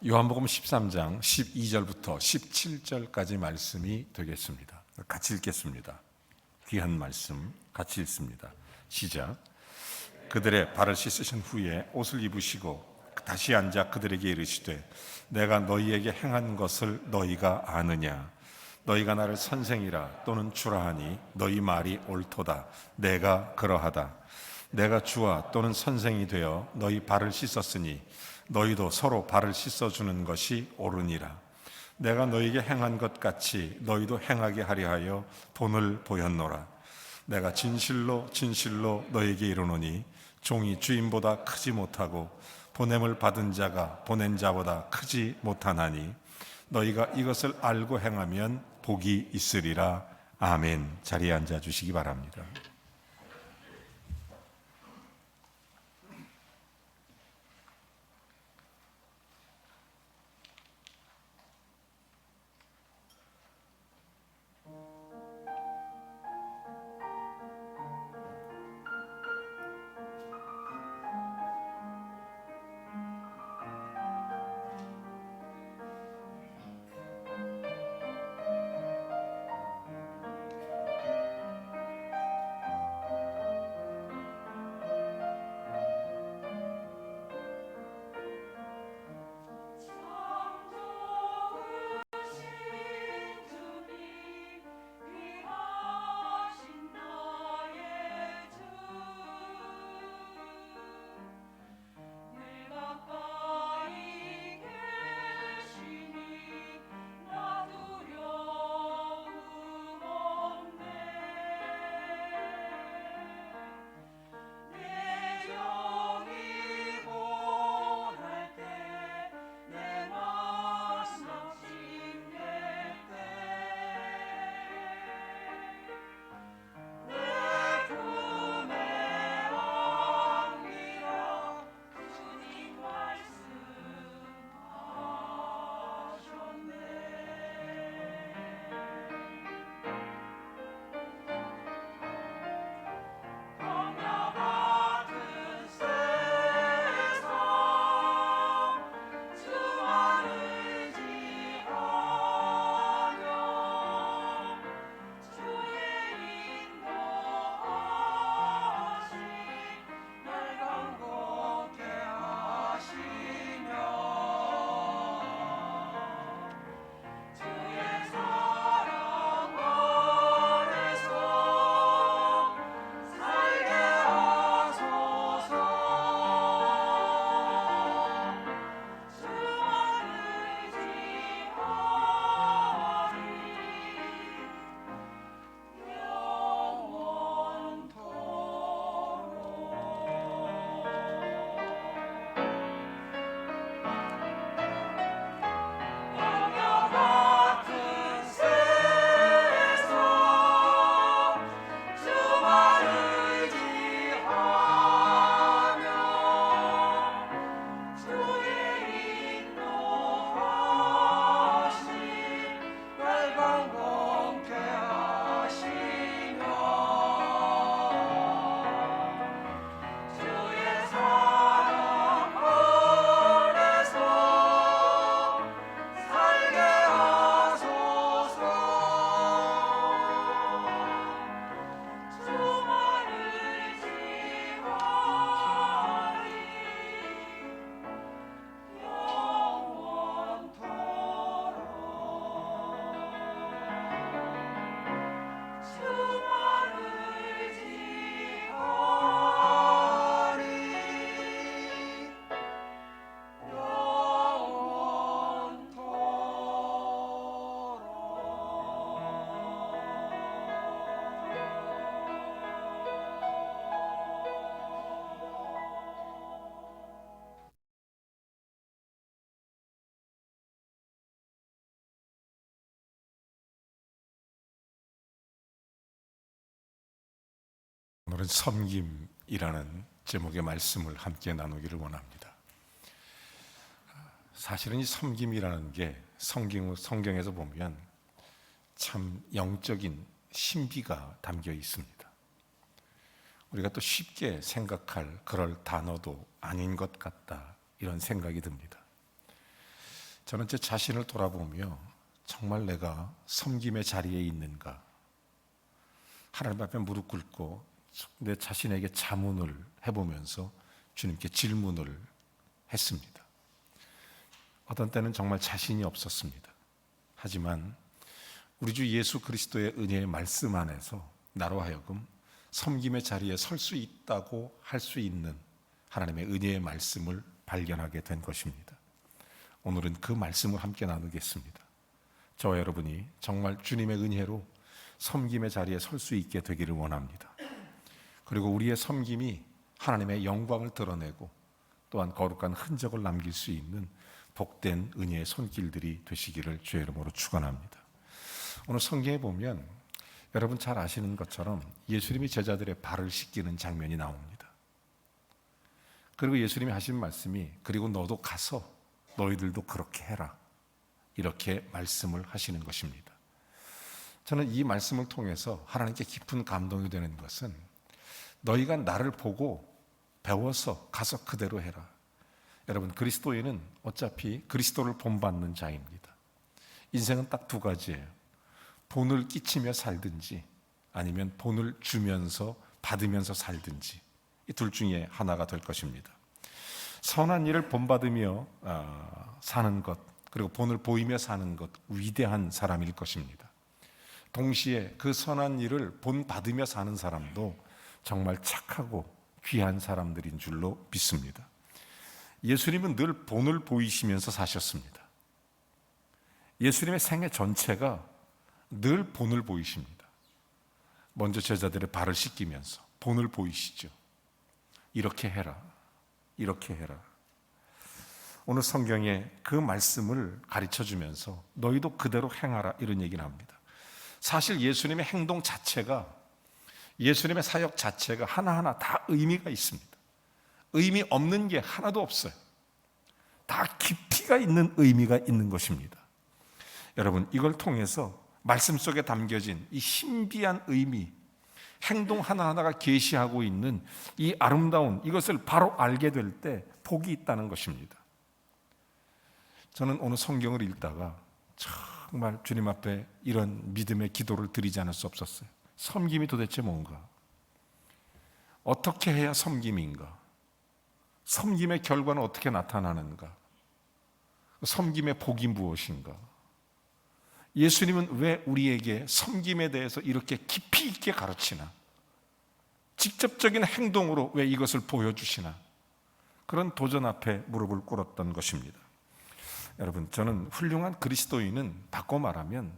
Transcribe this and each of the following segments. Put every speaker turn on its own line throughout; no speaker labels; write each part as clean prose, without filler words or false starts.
요한복음 13장 12절부터 17절까지 말씀이 되겠습니다. 같이 읽겠습니다. 귀한 말씀 같이 읽습니다. 시작. 그들의 발을 씻으신 후에 옷을 입으시고 다시 앉아 그들에게 이르시되 내가 너희에게 행한 것을 너희가 아느냐? 너희가 나를 선생이라 또는 주라 하니 너희 말이 옳도다. 내가 그러하다. 내가 주와 또는 선생이 되어 너희 발을 씻었으니 너희도 서로 발을 씻어주는 것이 옳으니라. 내가 너희에게 행한 것 같이 너희도 행하게 하려 하여 본을 보였노라. 내가 진실로 진실로 너희에게 이르노니 종이 주인보다 크지 못하고 보냄을 받은 자가 보낸 자보다 크지 못하나니 너희가 이것을 알고 행하면 복이 있으리라. 아멘. 자리에 앉아 주시기 바랍니다. 오늘은 섬김이라는 제목의 말씀을 함께 나누기를 원합니다. 사실은 이 섬김이라는 게 성경에서 보면 참 영적인 신비가 담겨 있습니다. 우리가 또 쉽게 생각할 그럴 단어도 아닌 것 같다, 이런 생각이 듭니다. 저는 제 자신을 돌아보며 정말 내가 섬김의 자리에 있는가, 하나님 앞에 무릎 꿇고 내 자신에게 자문을 해보면서 주님께 질문을 했습니다. 어떤 때는 정말 자신이 없었습니다. 하지만 우리 주 예수 그리스도의 은혜의 말씀 안에서 나로 하여금 섬김의 자리에 설 수 있다고 할 수 있는 하나님의 은혜의 말씀을 발견하게 된 것입니다. 오늘은 그 말씀을 함께 나누겠습니다. 저와 여러분이 정말 주님의 은혜로 섬김의 자리에 설 수 있게 되기를 원합니다. 그리고 우리의 섬김이 하나님의 영광을 드러내고 또한 거룩한 흔적을 남길 수 있는 복된 은혜의 손길들이 되시기를 주의 이름으로 축원합니다. 오늘 성경에 보면 여러분 잘 아시는 것처럼 예수님이 제자들의 발을 씻기는 장면이 나옵니다. 그리고 예수님이 하신 말씀이 그리고 너도 가서 너희들도 그렇게 해라, 이렇게 말씀을 하시는 것입니다. 저는 이 말씀을 통해서 하나님께 깊은 감동이 되는 것은 너희가 나를 보고 배워서 가서 그대로 해라. 여러분, 그리스도인은 어차피 그리스도를 본받는 자입니다. 인생은 딱 두 가지예요. 본을 끼치며 살든지 아니면 본을 주면서 받으면서 살든지, 이 둘 중에 하나가 될 것입니다. 선한 일을 본받으며 사는 것, 그리고 본을 보이며 사는 것, 위대한 사람일 것입니다. 동시에 그 선한 일을 본받으며 사는 사람도 정말 착하고 귀한 사람들인 줄로 믿습니다. 예수님은 늘 본을 보이시면서 사셨습니다. 예수님의 생애 전체가 늘 본을 보이십니다. 먼저 제자들의 발을 씻기면서 본을 보이시죠. 이렇게 해라, 이렇게 해라. 오늘 성경에 그 말씀을 가르쳐주면서 너희도 그대로 행하라, 이런 얘기를 합니다. 사실 예수님의 행동 자체가, 예수님의 사역 자체가 하나하나 다 의미가 있습니다. 의미 없는 게 하나도 없어요. 다 깊이가 있는 의미가 있는 것입니다. 여러분, 이걸 통해서 말씀 속에 담겨진 이 신비한 의미, 행동 하나하나가 계시하고 있는 이 아름다운 이것을 바로 알게 될 때 복이 있다는 것입니다. 저는 오늘 성경을 읽다가 정말 주님 앞에 이런 믿음의 기도를 드리지 않을 수 없었어요. 섬김이 도대체 뭔가? 어떻게 해야 섬김인가? 섬김의 결과는 어떻게 나타나는가? 섬김의 복이 무엇인가? 예수님은 왜 우리에게 섬김에 대해서 이렇게 깊이 있게 가르치나? 직접적인 행동으로 왜 이것을 보여주시나? 그런 도전 앞에 무릎을 꿇었던 것입니다. 여러분, 저는 훌륭한 그리스도인은 바꿔 말하면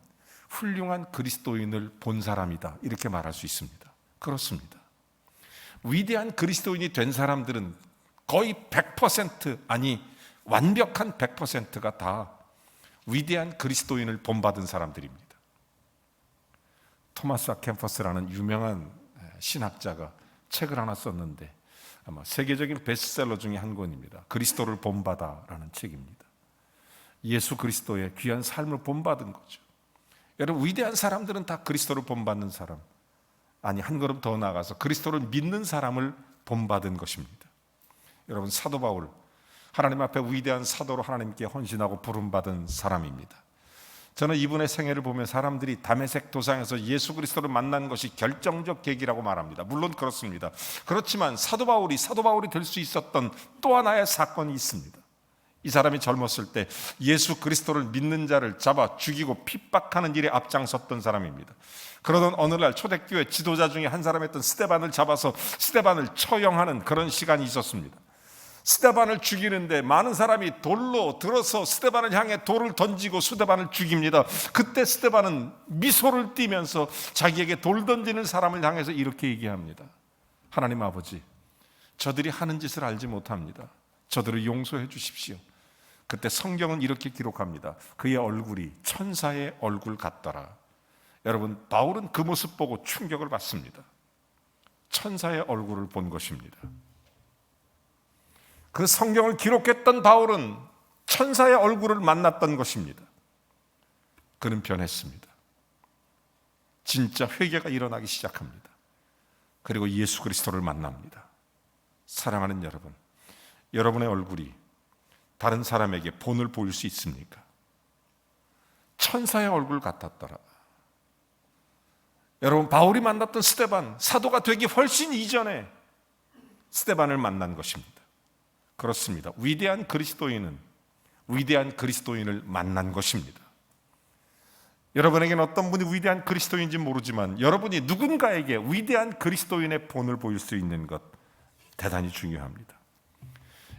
훌륭한 그리스도인을 본 사람이다, 이렇게 말할 수 있습니다. 그렇습니다. 위대한 그리스도인이 된 사람들은 거의 100%, 아니 완벽한 100%가 다 위대한 그리스도인을 본받은 사람들입니다. 토마스 캠퍼스라는 유명한 신학자가 책을 하나 썼는데 아마 세계적인 베스트셀러 중에 한 권입니다. 그리스도를 본받아라는 책입니다. 예수 그리스도의 귀한 삶을 본받은 거죠. 여러분, 위대한 사람들은 다 그리스도를 본받는 사람, 아니 한 걸음 더 나아가서 그리스도를 믿는 사람을 본받은 것입니다. 여러분, 사도 바울, 하나님 앞에 위대한 사도로 하나님께 헌신하고 부름받은 사람입니다. 저는 이분의 생애를 보면 사람들이 다메섹 도상에서 예수 그리스도를 만난 것이 결정적 계기라고 말합니다. 물론 그렇습니다. 그렇지만 사도 바울이 될 수 있었던 또 하나의 사건이 있습니다. 이 사람이 젊었을 때 예수 그리스도를 믿는 자를 잡아 죽이고 핍박하는 일에 앞장섰던 사람입니다. 그러던 어느 날 초대교회 지도자 중에 한 사람이었던 스데반을 잡아서 스데반을 처형하는 그런 시간이 있었습니다. 스데반을 죽이는데 많은 사람이 돌로 들어서 스데반을 향해 돌을 던지고 스데반을 죽입니다. 그때 스데반은 미소를 띠면서 자기에게 돌 던지는 사람을 향해서 이렇게 얘기합니다. 하나님 아버지, 저들이 하는 짓을 알지 못합니다. 저들을 용서해 주십시오. 그때 성경은 이렇게 기록합니다. 그의 얼굴이 천사의 얼굴 같더라. 여러분, 바울은 그 모습 보고 충격을 받습니다. 천사의 얼굴을 본 것입니다. 그 성경을 기록했던 바울은 천사의 얼굴을 만났던 것입니다. 그는 변했습니다. 진짜 회개가 일어나기 시작합니다. 그리고 예수 그리스도를 만납니다. 사랑하는 여러분, 여러분의 얼굴이 다른 사람에게 본을 보일 수 있습니까? 천사의 얼굴 같았더라. 여러분, 바울이 만났던 스데반, 사도가 되기 훨씬 이전에 스데반을 만난 것입니다. 그렇습니다. 위대한 그리스도인은 위대한 그리스도인을 만난 것입니다. 여러분에게는 어떤 분이 위대한 그리스도인인지 모르지만 여러분이 누군가에게 위대한 그리스도인의 본을 보일 수 있는 것 대단히 중요합니다.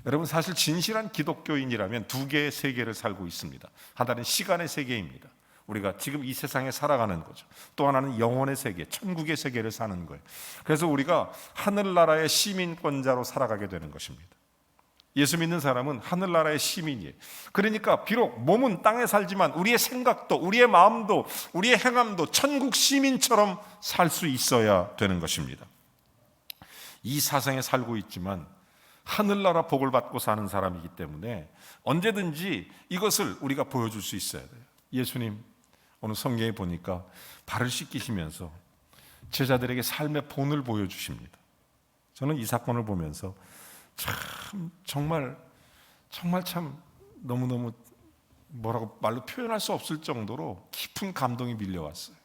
여러분, 사실 진실한 기독교인이라면 두 개의 세계를 살고 있습니다. 하나는 시간의 세계입니다. 우리가 지금 이 세상에 살아가는 거죠. 또 하나는 영혼의 세계, 천국의 세계를 사는 거예요. 그래서 우리가 하늘나라의 시민권자로 살아가게 되는 것입니다. 예수 믿는 사람은 하늘나라의 시민이에요. 그러니까 비록 몸은 땅에 살지만 우리의 생각도, 우리의 마음도, 우리의 행함도 천국 시민처럼 살 수 있어야 되는 것입니다. 이 사상에 살고 있지만 하늘나라 복을 받고 사는 사람이기 때문에 언제든지 이것을 우리가 보여줄 수 있어야 돼요. 예수님 오늘 성경에 보니까 발을 씻기시면서 제자들에게 삶의 본을 보여주십니다. 저는 이 사건을 보면서 정말 참 너무너무 뭐라고 말로 표현할 수 없을 정도로 깊은 감동이 밀려왔어요.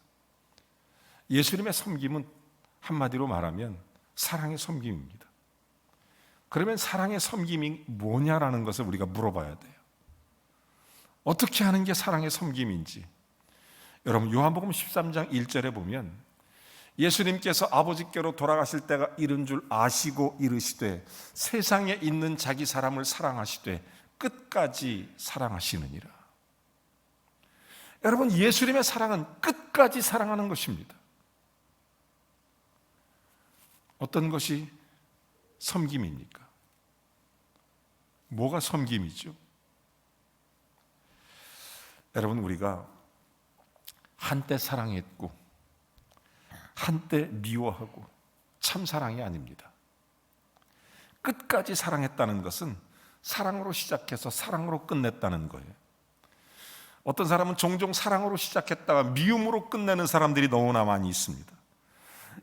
예수님의 섬김은 한마디로 말하면 사랑의 섬김입니다. 그러면 사랑의 섬김이 뭐냐라는 것을 우리가 물어봐야 돼요. 어떻게 하는 게 사랑의 섬김인지. 여러분, 요한복음 13장 1절에 보면 예수님께서 아버지께로 돌아가실 때가 이른 줄 아시고 이르시되 세상에 있는 자기 사람을 사랑하시되 끝까지 사랑하시느니라. 여러분, 예수님의 사랑은 끝까지 사랑하는 것입니다. 어떤 것이 섬김입니까? 뭐가 섬김이죠? 여러분, 우리가 한때 사랑했고 한때 미워하고 참 사랑이 아닙니다. 끝까지 사랑했다는 것은 사랑으로 시작해서 사랑으로 끝냈다는 거예요. 어떤 사람은 종종 사랑으로 시작했다가 미움으로 끝내는 사람들이 너무나 많이 있습니다.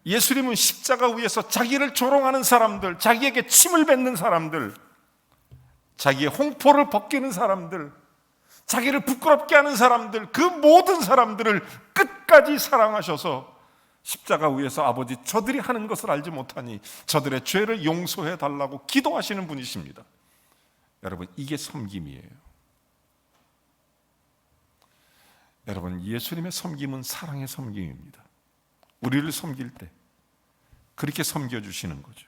예수님은 십자가 위에서 자기를 조롱하는 사람들, 자기에게 침을 뱉는 사람들, 자기의 홍포를 벗기는 사람들, 자기를 부끄럽게 하는 사람들, 그 모든 사람들을 끝까지 사랑하셔서 십자가 위에서 아버지, 저들이 하는 것을 알지 못하니 저들의 죄를 용서해 달라고 기도하시는 분이십니다. 여러분, 이게 섬김이에요. 여러분, 예수님의 섬김은 사랑의 섬김입니다. 우리를 섬길 때 그렇게 섬겨주시는 거죠.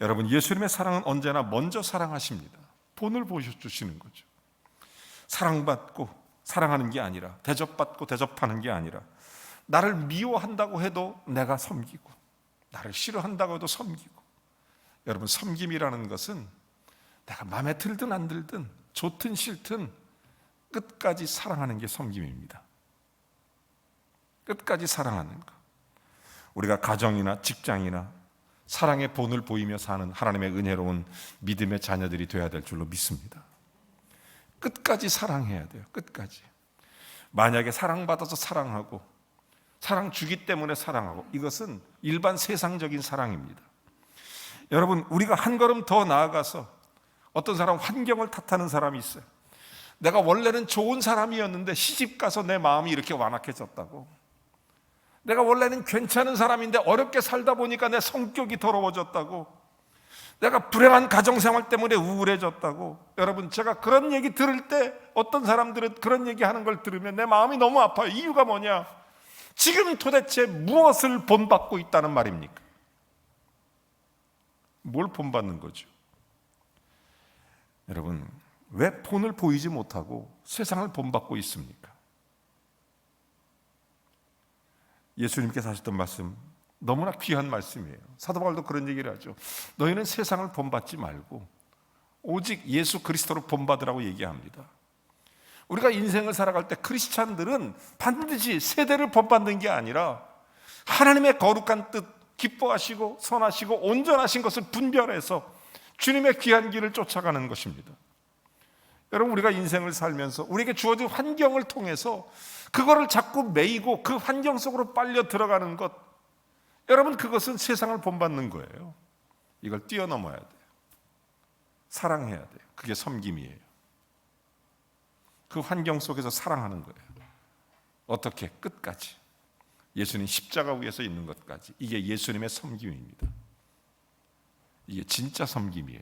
여러분, 예수님의 사랑은 언제나 먼저 사랑하십니다. 본을 보여주시는 거죠. 사랑받고 사랑하는 게 아니라, 대접받고 대접하는 게 아니라, 나를 미워한다고 해도 내가 섬기고, 나를 싫어한다고 해도 섬기고. 여러분, 섬김이라는 것은 내가 마음에 들든 안 들든, 좋든 싫든 끝까지 사랑하는 게 섬김입니다. 끝까지 사랑하는 것. 우리가 가정이나 직장이나 사랑의 본을 보이며 사는 하나님의 은혜로운 믿음의 자녀들이 되어야 될 줄로 믿습니다. 끝까지 사랑해야 돼요. 끝까지. 만약에 사랑받아서 사랑하고 사랑 주기 때문에 사랑하고, 이것은 일반 세상적인 사랑입니다. 여러분, 우리가 한 걸음 더 나아가서 어떤 사람 환경을 탓하는 사람이 있어요. 내가 원래는 좋은 사람이었는데 시집가서 내 마음이 이렇게 완악해졌다고. 내가 원래는 괜찮은 사람인데 어렵게 살다 보니까 내 성격이 더러워졌다고. 내가 불행한 가정생활 때문에 우울해졌다고. 여러분, 제가 그런 얘기 들을 때 어떤 사람들은 그런 얘기하는 걸 들으면 내 마음이 너무 아파요. 이유가 뭐냐? 지금 도대체 무엇을 본받고 있다는 말입니까? 뭘 본받는 거죠? 여러분, 왜 본을 보이지 못하고 세상을 본받고 있습니까? 예수님께서 하셨던 말씀 너무나 귀한 말씀이에요. 사도 바울도 그런 얘기를 하죠. 너희는 세상을 본받지 말고 오직 예수 그리스도를 본받으라고 얘기합니다. 우리가 인생을 살아갈 때 크리스찬들은 반드시 세대를 본받는 게 아니라 하나님의 거룩한 뜻, 기뻐하시고 선하시고 온전하신 것을 분별해서 주님의 귀한 길을 쫓아가는 것입니다. 여러분, 우리가 인생을 살면서 우리에게 주어진 환경을 통해서 그거를 자꾸 매이고 그 환경 속으로 빨려 들어가는 것, 여러분, 그것은 세상을 본받는 거예요. 이걸 뛰어넘어야 돼요. 사랑해야 돼요. 그게 섬김이에요. 그 환경 속에서 사랑하는 거예요. 어떻게? 끝까지. 예수님 십자가 위에서 있는 것까지. 이게 예수님의 섬김입니다. 이게 진짜 섬김이에요.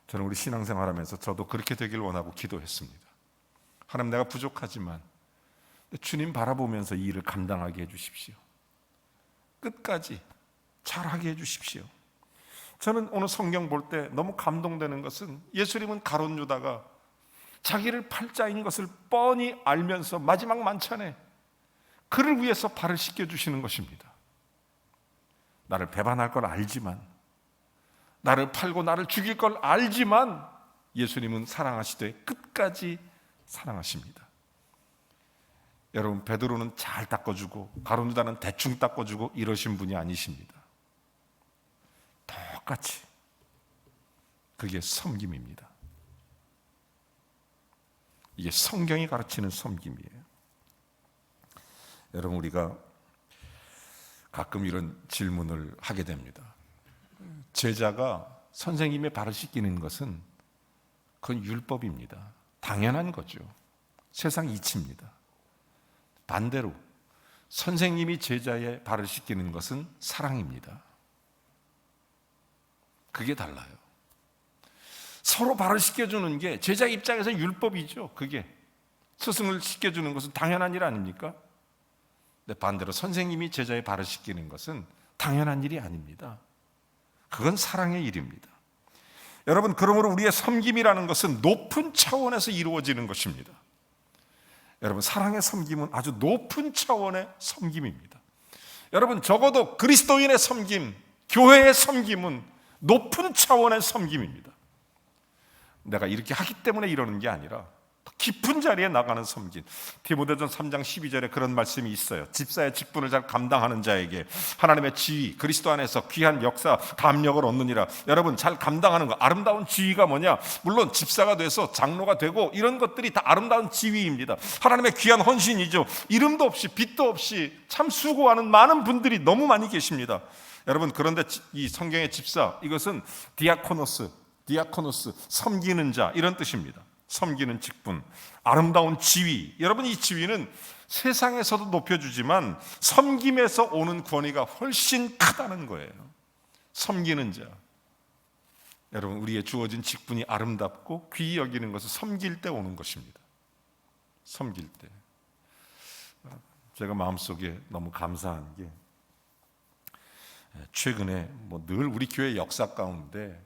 저는 우리 신앙생활하면서 저도 그렇게 되길 원하고 기도했습니다. 하나님, 내가 부족하지만 주님 바라보면서 이 일을 감당하게 해주십시오. 끝까지 잘하게 해주십시오. 저는 오늘 성경 볼 때 너무 감동되는 것은 예수님은 가룟 유다가 자기를 팔자인 것을 뻔히 알면서 마지막 만찬에 그를 위해서 발을 씻겨주시는 것입니다. 나를 배반할 걸 알지만, 나를 팔고 나를 죽일 걸 알지만 예수님은 사랑하시되 끝까지 사랑하십니다. 여러분, 베드로는 잘 닦아주고 가룟 유다는 대충 닦아주고 이러신 분이 아니십니다. 똑같이. 그게 섬김입니다. 이게 성경이 가르치는 섬김이에요. 여러분, 우리가 가끔 이런 질문을 하게 됩니다. 제자가 선생님의 발을 씻기는 것은 그건 율법입니다. 당연한 거죠. 세상 이치입니다. 반대로 선생님이 제자의 발을 씻기는 것은 사랑입니다. 그게 달라요. 서로 발을 씻겨주는 게 제자 입장에서 율법이죠. 그게 스승을 씻겨주는 것은 당연한 일 아닙니까? 근데 반대로 선생님이 제자의 발을 씻기는 것은 당연한 일이 아닙니다. 그건 사랑의 일입니다. 여러분, 그러므로 우리의 섬김이라는 것은 높은 차원에서 이루어지는 것입니다. 여러분, 사랑의 섬김은 아주 높은 차원의 섬김입니다. 여러분, 적어도 그리스도인의 섬김, 교회의 섬김은 높은 차원의 섬김입니다. 내가 이렇게 하기 때문에 이러는 게 아니라 깊은 자리에 나가는 섬김. 디모데전 3장 12절에 그런 말씀이 있어요. 집사의 직분을 잘 감당하는 자에게 하나님의 지위, 그리스도 안에서 귀한 역사, 담력을 얻느니라. 여러분, 잘 감당하는 거, 아름다운 지위가 뭐냐? 물론 집사가 돼서 장로가 되고 이런 것들이 다 아름다운 지위입니다. 하나님의 귀한 헌신이죠. 이름도 없이 빛도 없이 참 수고하는 많은 분들이 너무 많이 계십니다. 여러분, 그런데 이 성경의 집사, 이것은 디아코노스, 섬기는 자, 이런 뜻입니다. 섬기는 직분, 아름다운 지위. 여러분, 이 지위는 세상에서도 높여주지만 섬김에서 오는 권위가 훨씬 크다는 거예요. 섬기는 자. 여러분, 우리의 주어진 직분이 아름답고 귀히 여기는 것은 섬길 때 오는 것입니다. 섬길 때. 제가 마음속에 너무 감사한 게, 최근에 늘 우리 교회 역사 가운데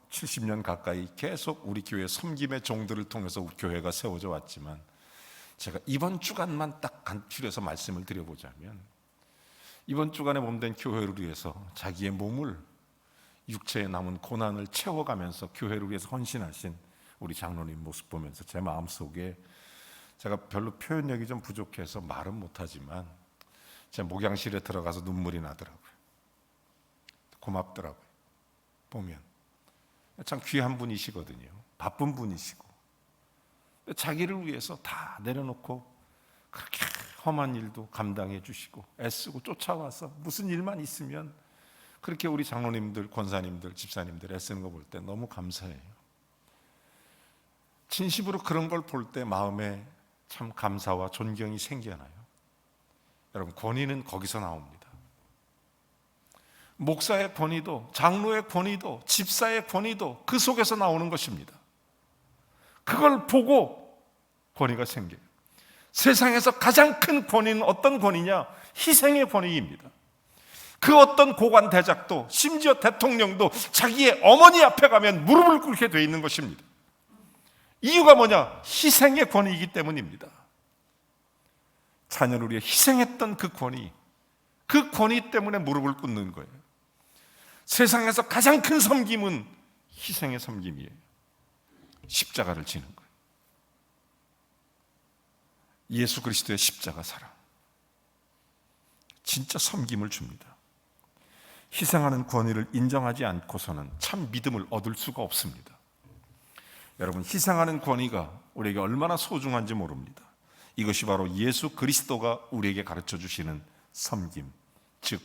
70년 가까이 계속 우리 교회 섬김의 종들을 통해서 교회가 세워져 왔지만, 제가 이번 주간만 딱 간추려서 말씀을 드려보자면, 이번 주간에 몸된 교회를 위해서 자기의 몸을, 육체에 남은 고난을 채워가면서 교회를 위해서 헌신하신 우리 장로님 모습 보면서 제 마음속에, 제가 별로 표현력이 좀 부족해서 말은 못하지만 제 목양실에 들어가서 눈물이 나더라고요. 고맙더라고요. 보면 참 귀한 분이시거든요. 바쁜 분이시고 자기를 위해서 다 내려놓고 그렇게 험한 일도 감당해 주시고 애쓰고 쫓아와서 무슨 일만 있으면 그렇게 우리 장로님들, 권사님들, 집사님들 애쓰는 거 볼 때 너무 감사해요. 진심으로 그런 걸 볼 때 마음에 참 감사와 존경이 생겨나요. 여러분, 권위는 거기서 나옵니다. 목사의 권위도, 장로의 권위도, 집사의 권위도 그 속에서 나오는 것입니다. 그걸 보고 권위가 생겨요. 세상에서 가장 큰 권위는 어떤 권위냐? 희생의 권위입니다. 그 어떤 고관 대작도, 심지어 대통령도 자기의 어머니 앞에 가면 무릎을 꿇게 돼 있는 것입니다. 이유가 뭐냐? 희생의 권위이기 때문입니다. 자녀를 위해 희생했던 그 권위 때문에 무릎을 꿇는 거예요. 세상에서 가장 큰 섬김은 희생의 섬김이에요. 십자가를 지는 거예요. 예수 그리스도의 십자가 사랑, 진짜 섬김을 줍니다. 희생하는 권위를 인정하지 않고서는 참 믿음을 얻을 수가 없습니다. 여러분, 희생하는 권위가 우리에게 얼마나 소중한지 모릅니다. 이것이 바로 예수 그리스도가 우리에게 가르쳐 주시는 섬김, 즉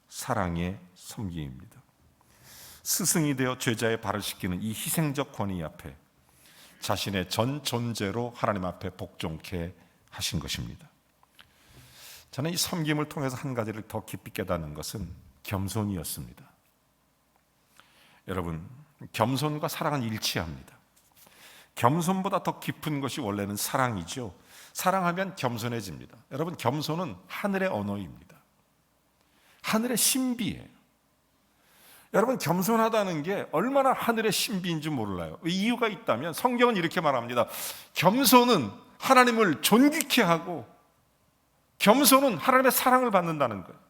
사랑의 섬김입니다. 스승이 되어 제자의 발을 씻기는 이 희생적 권위 앞에 자신의 전 존재로 하나님 앞에 복종케 하신 것입니다. 저는 이 섬김을 통해서 한 가지를 더 깊이 깨닫는 것은 겸손이었습니다. 여러분, 겸손과 사랑은 일치합니다. 겸손보다 더 깊은 것이 원래는 사랑이죠. 사랑하면 겸손해집니다. 여러분, 겸손은 하늘의 언어입니다. 하늘의 신비예요. 여러분, 겸손하다는 게 얼마나 하늘의 신비인지 몰라요. 이유가 있다면 성경은 이렇게 말합니다. 겸손은 하나님을 존귀케 하고 겸손은 하나님의 사랑을 받는다는 거예요.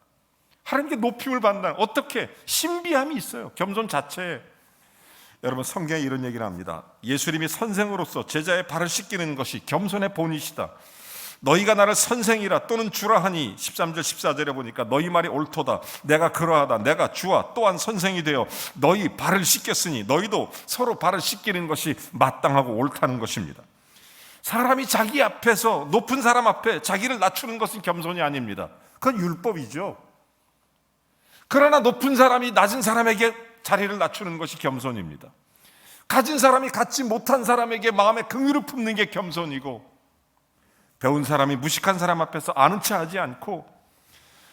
하나님께 높임을 받는다는, 어떻게 신비함이 있어요, 겸손 자체에. 여러분, 성경에 이런 얘기를 합니다. 예수님이 선생으로서 제자의 발을 씻기는 것이 겸손의 본이시다. 너희가 나를 선생이라 또는 주라 하니 13절 14절에 보니까 너희 말이 옳도다. 내가 그러하다. 내가 주와 또한 선생이 되어 너희 발을 씻겼으니 너희도 서로 발을 씻기는 것이 마땅하고 옳다는 것입니다. 사람이 자기 앞에서, 높은 사람 앞에 자기를 낮추는 것은 겸손이 아닙니다. 그건 율법이죠. 그러나 높은 사람이 낮은 사람에게 자리를 낮추는 것이 겸손입니다. 가진 사람이 갖지 못한 사람에게 마음의 긍휼을 품는 게 겸손이고, 배운 사람이 무식한 사람 앞에서 아는 체 하지 않고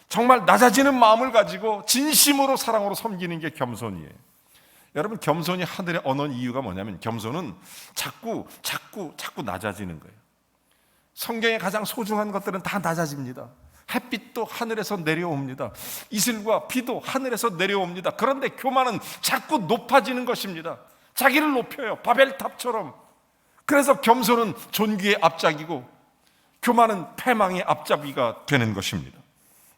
정말 낮아지는 마음을 가지고 진심으로 사랑으로 섬기는 게 겸손이에요. 여러분, 겸손이 하늘의 언어인 이유가 뭐냐면 겸손은 자꾸 낮아지는 거예요. 성경에 가장 소중한 것들은 다 낮아집니다. 햇빛도 하늘에서 내려옵니다. 이슬과 비도 하늘에서 내려옵니다. 그런데 교만은 자꾸 높아지는 것입니다. 자기를 높여요, 바벨탑처럼. 그래서 겸손은 존귀의 앞잡이고 교만은 패망의 앞잡이가 되는 것입니다.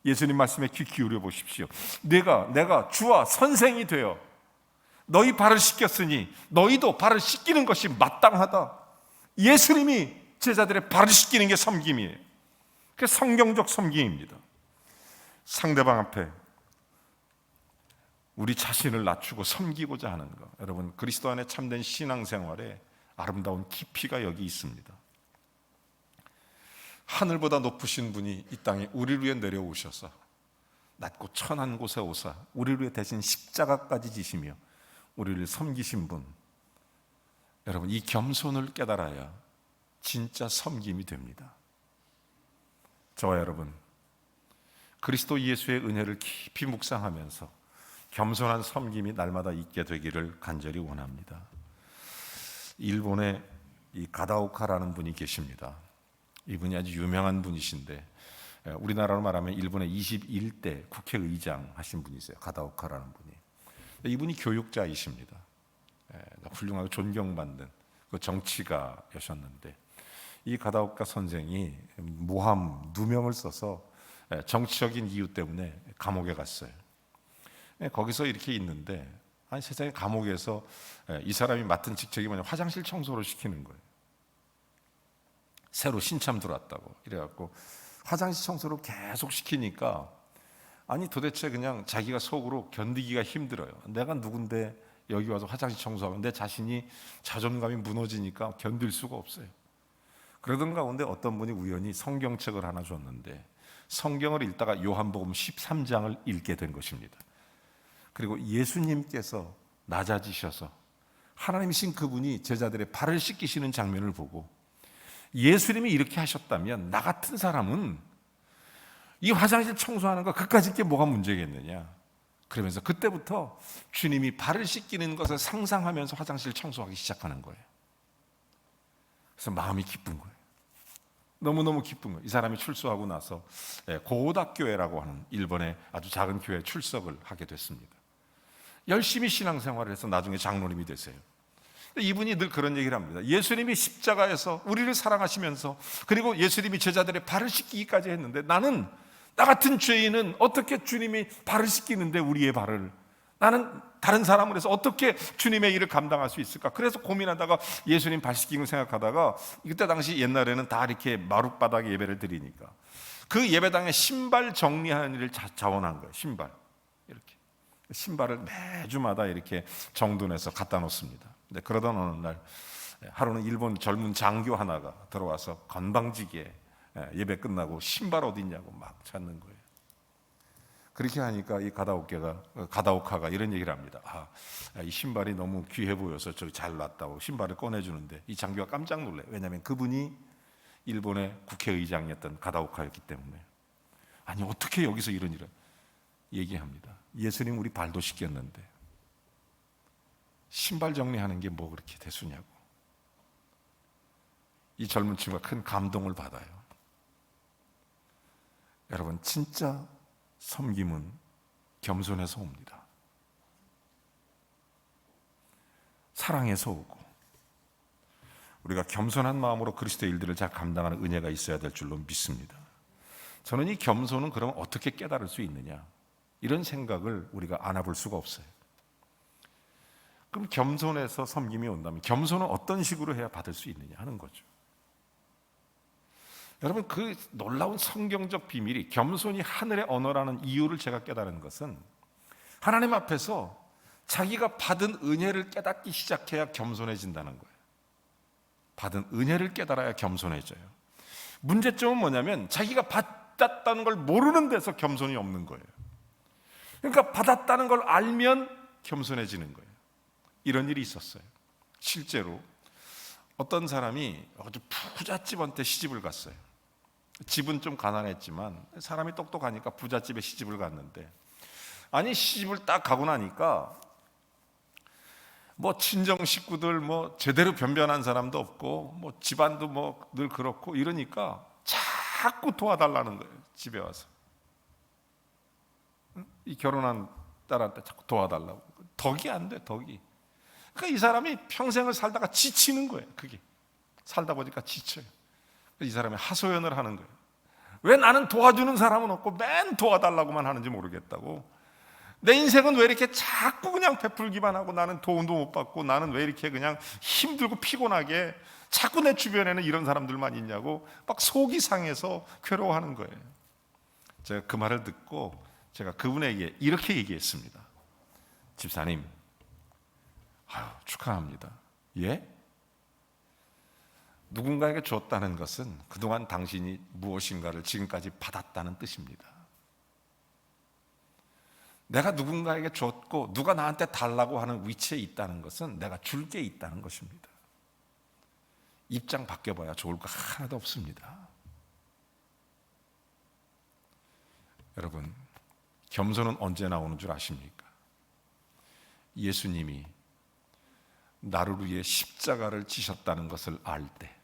예수님 말씀에 귀 기울여 보십시오. 내가 주와 선생이 되어 너희 발을 씻겼으니 너희도 발을 씻기는 것이 마땅하다. 예수님이 제자들의 발을 씻기는 게 섬김이에요. 그게 성경적 섬김입니다. 상대방 앞에 우리 자신을 낮추고 섬기고자 하는 것, 여러분, 그리스도 안에 참된 신앙생활에 아름다운 깊이가 여기 있습니다. 하늘보다 높으신 분이 이 땅에 우리를 위해 내려오셔서 낮고 천한 곳에 오사 우리를 위해 대신 십자가까지 지시며 우리를 섬기신 분, 여러분, 이 겸손을 깨달아야 진짜 섬김이 됩니다. 저와 여러분, 그리스도 예수의 은혜를 깊이 묵상하면서 겸손한 섬김이 날마다 있게 되기를 간절히 원합니다. 일본에 이 가다오카라는 분이 계십니다. 이분이 아주 유명한 분이신데, 우리나라로 말하면 일본의 21대 국회의장 하신 분이세요. 가다오카라는 분이. 이분이 교육자이십니다. 훌륭하고 존경받는 그 정치가였었는데, 이 가다오카 선생이 모함 누명을 써서 정치적인 이유 때문에 감옥에 갔어요. 거기서 이렇게 있는데, 아니, 세상에 감옥에서 이 사람이 맡은 직책이 뭐냐면 화장실 청소를 시키는 거예요. 새로 신참 들어왔다고 이래갖고 화장실 청소를 계속 시키니까, 아니 도대체 그냥 자기가 속으로 견디기가 힘들어요. 내가 누군데 여기 와서 화장실 청소하면 내 자신이 자존감이 무너지니까 견딜 수가 없어요. 그러던 가운데 어떤 분이 우연히 성경책을 하나 줬는데, 성경을 읽다가 요한복음 13장을 읽게 된 것입니다. 그리고 예수님께서 낮아지셔서 하나님이신 그분이 제자들의 발을 씻기시는 장면을 보고, 예수님이 이렇게 하셨다면 나 같은 사람은 이 화장실 청소하는 거 그까짓 게 뭐가 문제겠느냐. 그러면서 그때부터 주님이 발을 씻기는 것을 상상하면서 화장실 청소하기 시작하는 거예요. 그래서 마음이 기쁜 거예요. 너무너무 기쁜 거예요. 이 사람이 출소하고 나서 고오다교회라고 하는 일본의 아주 작은 교회에 출석을 하게 됐습니다. 열심히 신앙생활을 해서 나중에 장로님이 되세요. 이분이 늘 그런 얘기를 합니다. 예수님이 십자가에서 우리를 사랑하시면서, 그리고 예수님이 제자들의 발을 씻기기까지 했는데, 나는, 나 같은 죄인은 어떻게 주님이 발을 씻기는데 우리의 발을, 나는 다른 사람을 해서 어떻게 주님의 일을 감당할 수 있을까? 그래서 고민하다가 예수님 발 씻기는 걸 생각하다가, 그때 당시 옛날에는 다 이렇게 마룻바닥에 예배를 드리니까 그 예배당에 신발 정리하는 일을 자원한 거예요. 이렇게 신발을 매주마다 이렇게 정돈해서 갖다 놓습니다. 근데 그러던 어느 날 하루는 일본 젊은 장교 하나가 들어와서 건방지게 예배 끝나고 신발 어디 있냐고 막 찾는 거예요. 그렇게 하니까 이 가다오카가 이런 얘기를 합니다. 이 신발이 너무 귀해 보여서 저기 잘 났다고 신발을 꺼내주는데 이 장교가 깜짝 놀래. 왜냐하면 그분이 일본의 국회의장이었던 가다오카였기 때문에. 아니 어떻게 여기서 이런 일을 얘기합니다. 예수님 우리 발도 씻겼는데 신발 정리하는 게 뭐 그렇게 대수냐고. 이 젊은 친구가 큰 감동을 받아요. 여러분 진짜 섬김은 겸손해서 옵니다. 사랑해서 오고 우리가 겸손한 마음으로 그리스도의 일들을 잘 감당하는 은혜가 있어야 될 줄로 믿습니다. 저는 이 겸손은 그럼 어떻게 깨달을 수 있느냐, 이런 생각을 우리가 안 해볼 수가 없어요. 그럼 겸손해서 섬김이 온다면 겸손은 어떤 식으로 해야 받을 수 있느냐 하는 거죠. 여러분 그 놀라운 성경적 비밀이 겸손이 하늘의 언어라는 이유를 제가 깨달은 것은 하나님 앞에서 자기가 받은 은혜를 깨닫기 시작해야 겸손해진다는 거예요. 받은 은혜를 깨달아야 겸손해져요. 문제점은 뭐냐면 자기가 받았다는 걸 모르는 데서 겸손이 없는 거예요. 그러니까 받았다는 걸 알면 겸손해지는 거예요. 이런 일이 있었어요. 실제로 어떤 사람이 아주 부잣집한테 시집을 갔어요. 집은 좀 가난했지만 사람이 똑똑하니까 부잣집에 시집을 갔는데, 아니 시집을 딱 가고 나니까 뭐 친정 식구들 뭐 제대로 변변한 사람도 없고 뭐 집안도 뭐 늘 그렇고 이러니까 자꾸 도와달라는 거예요. 집에 와서 이 결혼한 딸한테 자꾸 도와달라고. 덕이 안 돼, 덕이. 그러니까 이 사람이 평생을 살다가 지치는 거예요. 그게 살다 보니까 지쳐요. 이 사람이 하소연을 하는 거예요. 왜 나는 도와주는 사람은 없고 맨 도와달라고만 하는지 모르겠다고. 내 인생은 왜 이렇게 자꾸 그냥 베풀기만 하고 나는 도움도 못 받고 나는 왜 이렇게 그냥 힘들고 피곤하게 자꾸 내 주변에는 이런 사람들만 있냐고 막 속이 상해서 괴로워하는 거예요. 제가 그 말을 듣고 제가 그분에게 이렇게 얘기했습니다. 집사님, 축하합니다. 예? 누군가에게 줬다는 것은 그동안 당신이 무엇인가를 지금까지 받았다는 뜻입니다. 내가 누군가에게 줬고 누가 나한테 달라고 하는 위치에 있다는 것은 내가 줄 게 있다는 것입니다. 입장 바뀌어봐야 좋을 거 하나도 없습니다. 여러분, 겸손은 언제 나오는 줄 아십니까? 예수님이 나를 위해 십자가를 지셨다는 것을 알 때,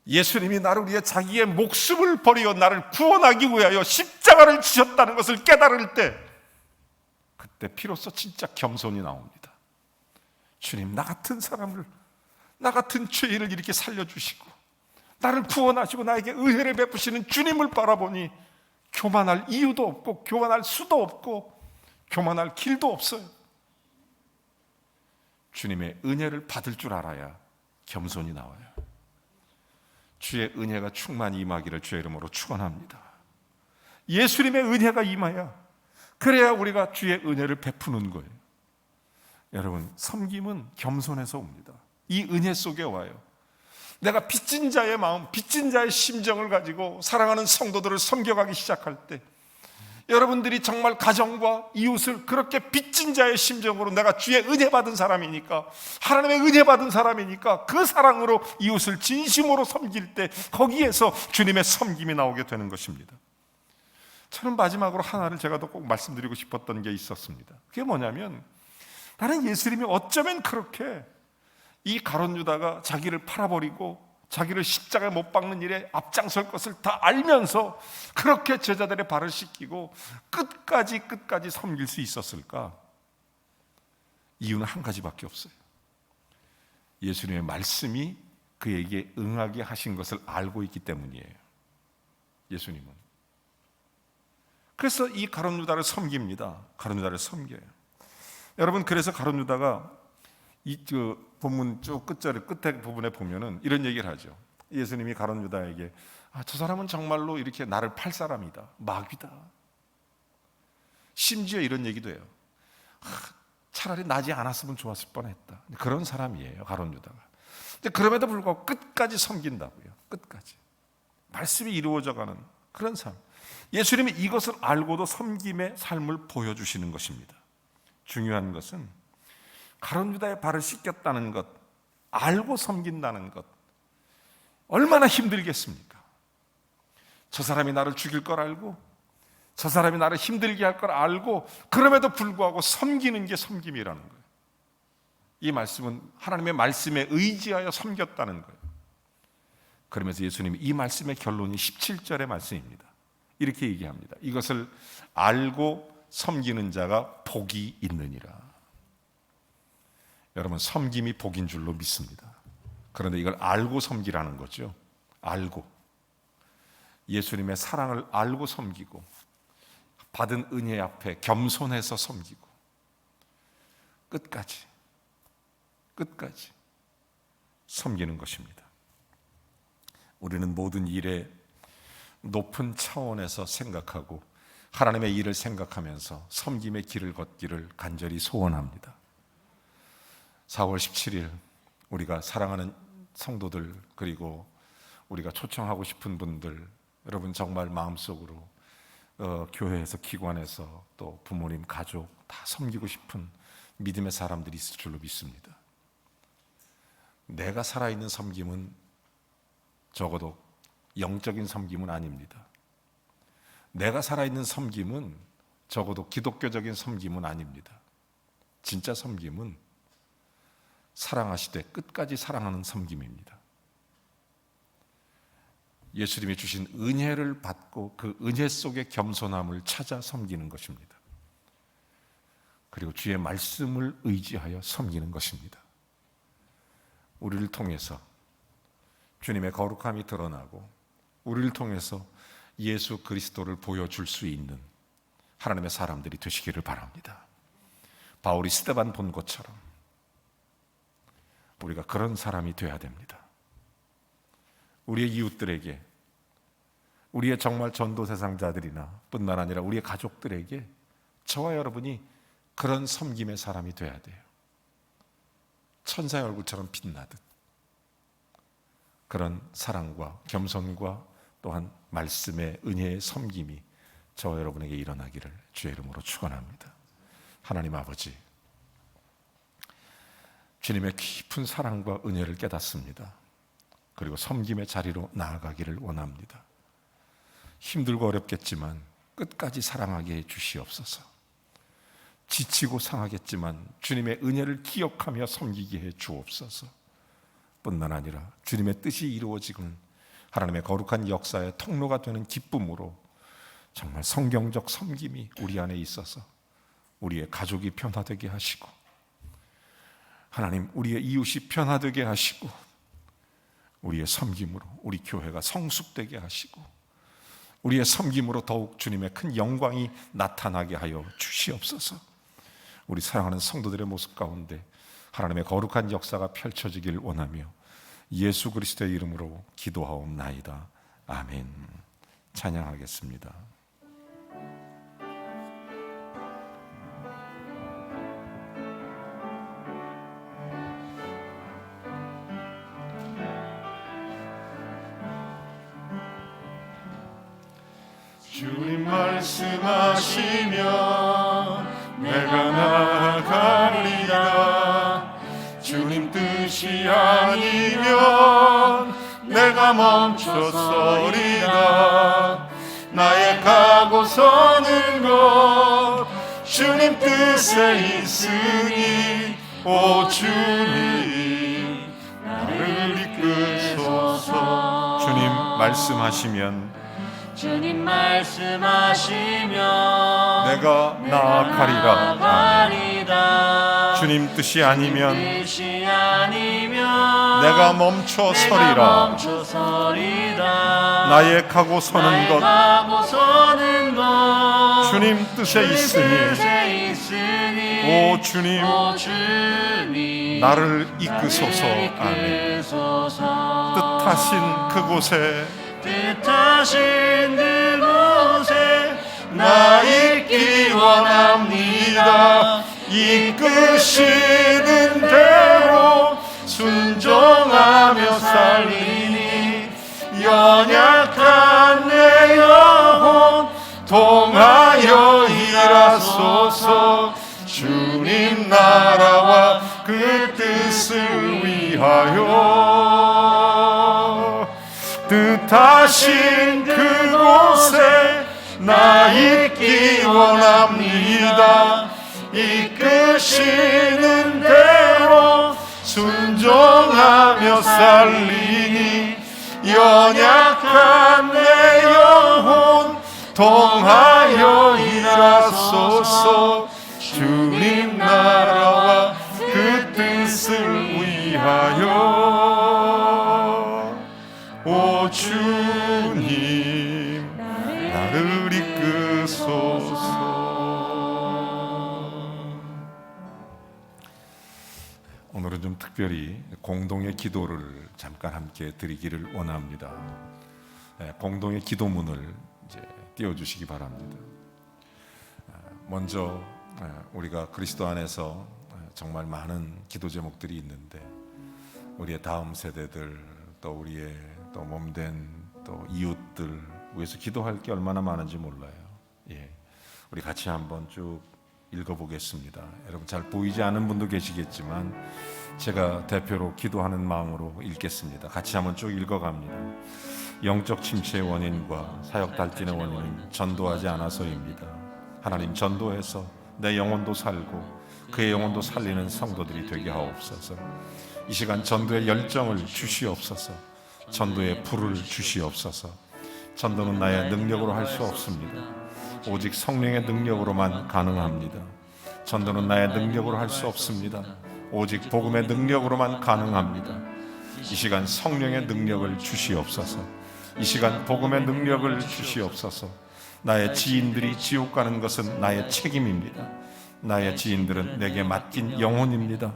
예수님이 나를 위해 자기의 목숨을 버리어 나를 구원하기 위하여 십자가를 지셨다는 것을 깨달을 때, 그때 비로소 진짜 겸손이 나옵니다. 주님, 나 같은 사람을, 나 같은 죄인을 이렇게 살려주시고 나를 구원하시고 나에게 은혜를 베푸시는 주님을 바라보니 교만할 이유도 없고 교만할 수도 없고 교만할 길도 없어요. 주님의 은혜를 받을 줄 알아야 겸손이 나와요. 주의 은혜가 충만히 임하기를 주의 이름으로 축원합니다. 예수님의 은혜가 임하여 그래야 우리가 주의 은혜를 베푸는 거예요. 여러분, 섬김은 겸손해서 옵니다. 이 은혜 속에 와요. 내가 빚진 자의 마음, 빚진 자의 심정을 가지고 사랑하는 성도들을 섬겨가기 시작할 때, 여러분들이 정말 가정과 이웃을 그렇게 빚진 자의 심정으로 내가 주의 은혜 받은 사람이니까, 하나님의 은혜 받은 사람이니까 그 사랑으로 이웃을 진심으로 섬길 때 거기에서 주님의 섬김이 나오게 되는 것입니다. 저는 마지막으로 하나를 제가 더 꼭 말씀드리고 싶었던 게 있었습니다. 그게 뭐냐면, 나는 예수님이 어쩌면 그렇게 이 가룟 유다가 자기를 팔아버리고 자기를 십자가에 못 박는 일에 앞장설 것을 다 알면서 그렇게 제자들의 발을 씻기고 끝까지 섬길 수 있었을까? 이유는 한 가지밖에 없어요. 예수님의 말씀이 그에게 응하게 하신 것을 알고 있기 때문이에요. 예수님은. 그래서 이 가룟 유다를 섬깁니다. 가룟 유다를 섬겨요. 여러분, 그래서 가룟 유다가 이 본문 쭉 끝에 부분에 보면은 이런 얘기를 하죠. 예수님이 가룟 유다에게 저 사람은 정말로 이렇게 나를 팔 사람이다, 마귀다. 심지어 이런 얘기도 해요. 차라리 나지 않았으면 좋았을 뻔했다. 그런 사람이에요, 가룟 유다가. 근데 그럼에도 불구하고 끝까지 섬긴다고요. 끝까지 말씀이 이루어져가는 그런 삶. 예수님이 이것을 알고도 섬김의 삶을 보여주시는 것입니다. 중요한 것은 가룟 유다의 발을 씻겼다는 것, 알고 섬긴다는 것, 얼마나 힘들겠습니까? 저 사람이 나를 죽일 걸 알고, 저 사람이 나를 힘들게 할 걸 알고, 그럼에도 불구하고 섬기는 게 섬김이라는 거예요. 이 말씀은 하나님의 말씀에 의지하여 섬겼다는 거예요. 그러면서 예수님이 이 말씀의 결론이 17절의 말씀입니다. 이렇게 얘기합니다. 이것을 알고 섬기는 자가 복이 있느니라. 여러분, 섬김이 복인 줄로 믿습니다. 그런데 이걸 알고 섬기라는 거죠. 알고, 예수님의 사랑을 알고 섬기고, 받은 은혜 앞에 겸손해서 섬기고, 끝까지 섬기는 것입니다. 우리는 모든 일에 높은 차원에서 생각하고 하나님의 일을 생각하면서 섬김의 길을 걷기를 간절히 소원합니다. 4월 17일 우리가 사랑하는 성도들, 그리고 우리가 초청하고 싶은 분들, 여러분 정말 마음속으로 교회에서, 기관에서, 또 부모님, 가족 다 섬기고 싶은 믿음의 사람들이 있을 줄로 믿습니다. 내가 살아있는 섬김은 적어도 영적인 섬김은 아닙니다. 내가 살아있는 섬김은 적어도 기독교적인 섬김은 아닙니다. 진짜 섬김은 사랑하시되 끝까지 사랑하는 섬김입니다. 예수님이 주신 은혜를 받고 그 은혜 속의 겸손함을 찾아 섬기는 것입니다. 그리고 주의 말씀을 의지하여 섬기는 것입니다. 우리를 통해서 주님의 거룩함이 드러나고, 우리를 통해서 예수 그리스도를 보여줄 수 있는 하나님의 사람들이 되시기를 바랍니다. 바울이 스데반 본 것처럼 우리가 그런 사람이 되어야 됩니다. 우리의 이웃들에게, 우리의 정말 전도 대상자들이나 뿐만 아니라 우리의 가족들에게 저와 여러분이 그런 섬김의 사람이 되어야 돼요. 천사의 얼굴처럼 빛나듯 그런 사랑과 겸손과 또한 말씀의 은혜의 섬김이 저와 여러분에게 일어나기를 주의 이름으로 축원합니다. 하나님 아버지, 주님의 깊은 사랑과 은혜를 깨닫습니다. 그리고 섬김의 자리로 나아가기를 원합니다. 힘들고 어렵겠지만 끝까지 사랑하게 해 주시옵소서. 지치고 상하겠지만 주님의 은혜를 기억하며 섬기게 해 주옵소서. 뿐만 아니라 주님의 뜻이 이루어지는 하나님의 거룩한 역사의 통로가 되는 기쁨으로 정말 성경적 섬김이 우리 안에 있어서 우리의 가족이 변화되게 하시고, 하나님 우리의 이웃이 변화되게 하시고, 우리의 섬김으로 우리 교회가 성숙되게 하시고, 우리의 섬김으로 더욱 주님의 큰 영광이 나타나게 하여 주시옵소서. 우리 사랑하는 성도들의 모습 가운데 하나님의 거룩한 역사가 펼쳐지길 원하며 예수 그리스도의 이름으로 기도하옵나이다. 아멘. 찬양하겠습니다.
주님 말씀하시면 내가 나아가리라. 주님 뜻이 아니면 내가 멈춰서리라. 나의 가고 서는 것 주님 뜻에 있으니 오 주님 나를 이끄소서.
주님 말씀하시면
주님 말씀하시면
내가 나아가리라. 주님 뜻이 아니면 내가 멈춰서리라. 나의 가고 서는 것 주님 뜻에 있으니 오 주님 나를 이끄소서. 아멘. 뜻하신 그곳에
나 있기 원합니다. 이끄시는 대로 순종하며 살리니 연약한 내 영 통하여 일하소서. 주님 나라와 그 뜻을 위하여 뜻하신 그곳에 나 있기 원합니다. 이끄시는 대로 순종하며 살리니 연약한 내 영혼 통하여 일하소서. 주님 나라와 그 뜻을 위하여 오 주님 나를 이끄소서.
오늘은 좀 특별히 공동의 기도를 잠깐 함께 드리기를 원합니다. 공동의 기도문을 이제 띄워주시기 바랍니다. 먼저 우리가 그리스도 안에서 정말 많은 기도 제목들이 있는데 우리의 다음 세대들 또 우리의 또 몸된 또 이웃들 위해서 기도할 게 얼마나 많은지 몰라요. 우리 같이 한번 쭉 읽어보겠습니다. 여러분 잘 보이지 않은 분도 계시겠지만 제가 대표로 기도하는 마음으로 읽겠습니다. 같이 한번 쭉 읽어갑니다. 영적 침체의 원인과 사역 탈진의 원인은 전도하지 않아서입니다. 하나님 전도해서 내 영혼도 살고 그의 영혼도 살리는 성도들이 되게 하옵소서. 이 시간 전도의 열정을 주시옵소서. 전도의 불을 주시옵소서. 전도는 나의 능력으로 할 수 없습니다. 오직 성령의 능력으로만 가능합니다. 전도는 나의 능력으로 할 수 없습니다. 오직 복음의 능력으로만 가능합니다. 이 시간 성령의 능력을 주시옵소서. 이 시간 복음의 능력을 주시옵소서. 나의 지인들이 지옥 가는 것은 나의 책임입니다. 나의 지인들은 내게 맡긴 영혼입니다.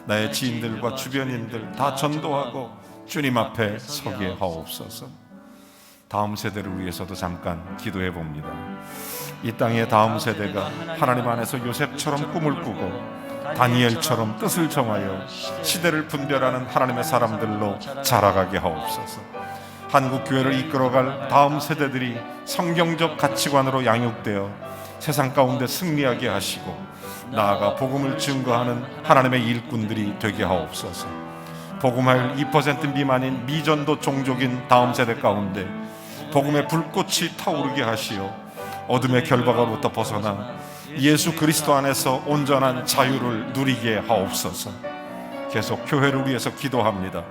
나의 지인들과 주변인들 다 전도하고 주님 앞에 서게 하옵소서. 다음 세대를 위해서도 잠깐 기도해 봅니다. 이 땅의 다음 세대가 하나님 안에서 요셉처럼 꿈을 꾸고 다니엘처럼 뜻을 정하여 시대를 분별하는 하나님의 사람들로 자라가게 하옵소서. 한국 교회를 이끌어갈 다음 세대들이 성경적 가치관으로 양육되어 세상 가운데 승리하게 하시고 나아가 복음을 증거하는 하나님의 일꾼들이 되게 하옵소서. 복음화율 2% 미만인 미전도 종족인 다음 세대 가운데 복음의 불꽃이 타오르게 하시어 어둠의 결박으로부터 벗어나 예수 그리스도 안에서 온전한 자유를 누리게 하옵소서. 계속 교회를 위해서 기도합니다.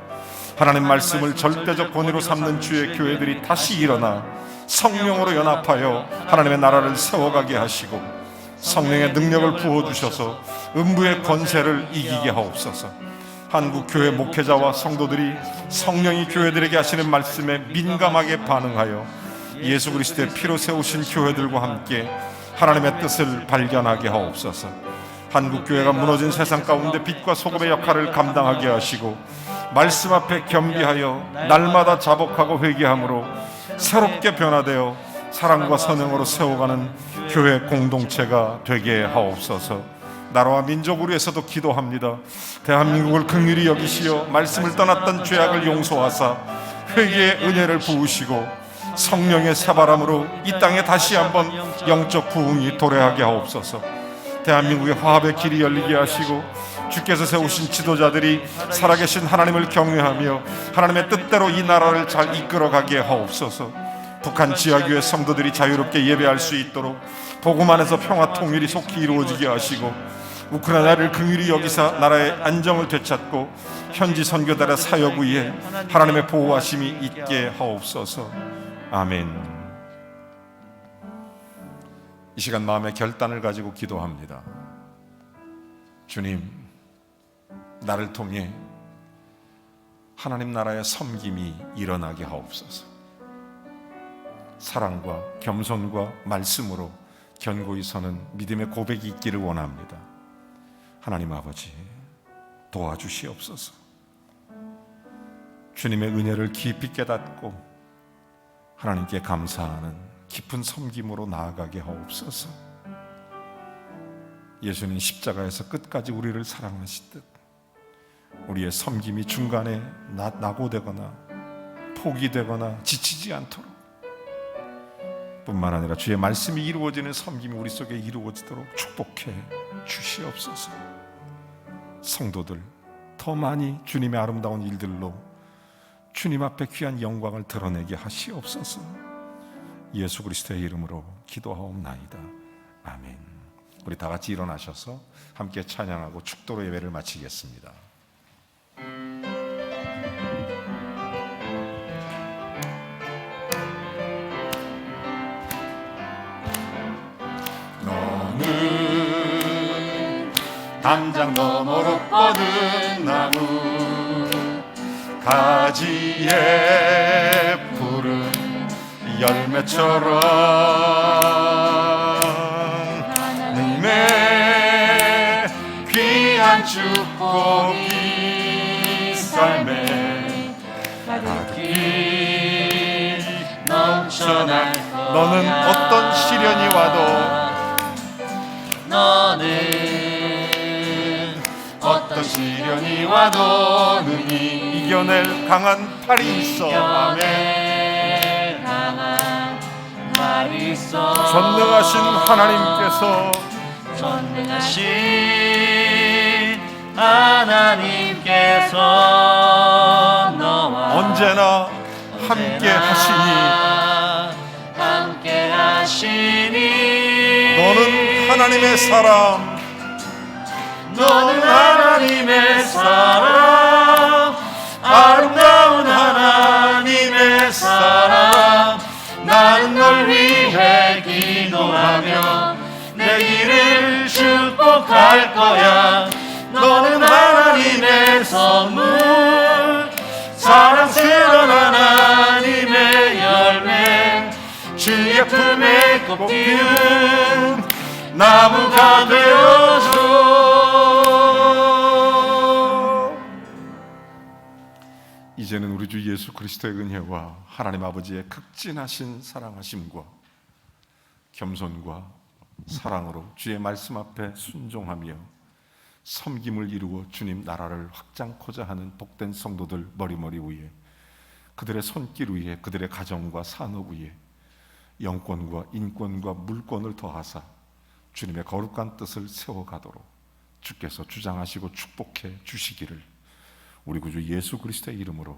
하나님 말씀을 절대적 권위로 삼는 주의 교회들이 다시 일어나 성령으로 연합하여 하나님의 나라를 세워가게 하시고 성령의 능력을 부어주셔서 음부의 권세를 이기게 하옵소서. 한국 교회 목회자와 성도들이 성령이 교회들에게 하시는 말씀에 민감하게 반응하여 예수 그리스도의 피로 세우신 교회들과 함께 하나님의 뜻을 발견하게 하옵소서. 한국 교회가 무너진 세상 가운데 빛과 소금의 역할을 감당하게 하시고 말씀 앞에 겸비하여 날마다 자복하고 회개함으로 새롭게 변화되어 사랑과 선행으로 세워가는 교회 공동체가 되게 하옵소서. 나라와 민족을 위해서도 기도합니다. 대한민국을 긍휼히 여기시어 말씀을 떠났던 죄악을 용서하사 회개의 은혜를 부으시고 성령의 새바람으로 이 땅에 다시 한번 영적 부흥이 도래하게 하옵소서. 대한민국의 화합의 길이 열리게 하시고 주께서 세우신 지도자들이 살아계신 하나님을 경외하며 하나님의 뜻대로 이 나라를 잘 이끌어가게 하옵소서. 북한 지하교회 성도들이 자유롭게 예배할 수 있도록 복음 안에서 평화 통일이 속히 이루어지게 하시고 우크라이나를 긍휼히 여기사 나라의 안정을 되찾고 현지 선교단의 사역 위에 하나님의 보호하심이 있게 하옵소서. 아멘. 이 시간 마음의 결단을 가지고 기도합니다. 주님, 나를 통해 하나님 나라의 섬김이 일어나게 하옵소서. 사랑과 겸손과 말씀으로 견고히 서는 믿음의 고백이 있기를 원합니다. 하나님 아버지, 도와주시옵소서. 주님의 은혜를 깊이 깨닫고 하나님께 감사하는 깊은 섬김으로 나아가게 하옵소서. 예수님 십자가에서 끝까지 우리를 사랑하시듯 우리의 섬김이 중간에 낙오되거나 포기되거나 지치지 않도록 뿐만 아니라 주의 말씀이 이루어지는 섬김이 우리 속에 이루어지도록 축복해 주시옵소서. 성도들 더 많이 주님의 아름다운 일들로 주님 앞에 귀한 영광을 드러내게 하시옵소서. 예수 그리스도의 이름으로 기도하옵나이다. 아멘. 우리 다 같이 일어나셔서 함께 찬양하고 축도로 예배를 마치겠습니다.
담장 너머로 뻗은 나무 가지에 푸른 열매처럼 하나님의 귀한 축복이 삶에 가득히 넘쳐날 거야.
너는 어떤 시련이 와도
어떤 시련이 와도 능히
이겨낼 강한 팔이 있어.
아멘. 강한 팔이 있어.
전능하신 하나님께서
너와
언제나 함께
하시니
너는 하나님의 사람,
너는 하나님의 사람, 아름다운 하나님의 사람. 나는 널 위해 기도하며 내 길을 축복할 거야. 너는 하나님의 선물, 사랑스러운 하나님의 열매, 주의 품에 꼭 피운 나무가 되어줘.
이제는 우리 주 예수 그리스도의 은혜와 하나님 아버지의 극진하신 사랑하심과 겸손과 사랑으로 주의 말씀 앞에 순종하며 섬김을 이루어 주님 나라를 확장코자 하는 복된 성도들 머리머리 위에, 그들의 손길 위에, 그들의 가정과 산업 위에 영권과 인권과 물권을 더하사 주님의 거룩한 뜻을 세워가도록 주께서 주장하시고 축복해 주시기를 우리 구주 예수 그리스도의 이름으로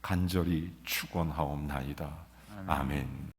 간절히 축원하옵나이다. 아멘.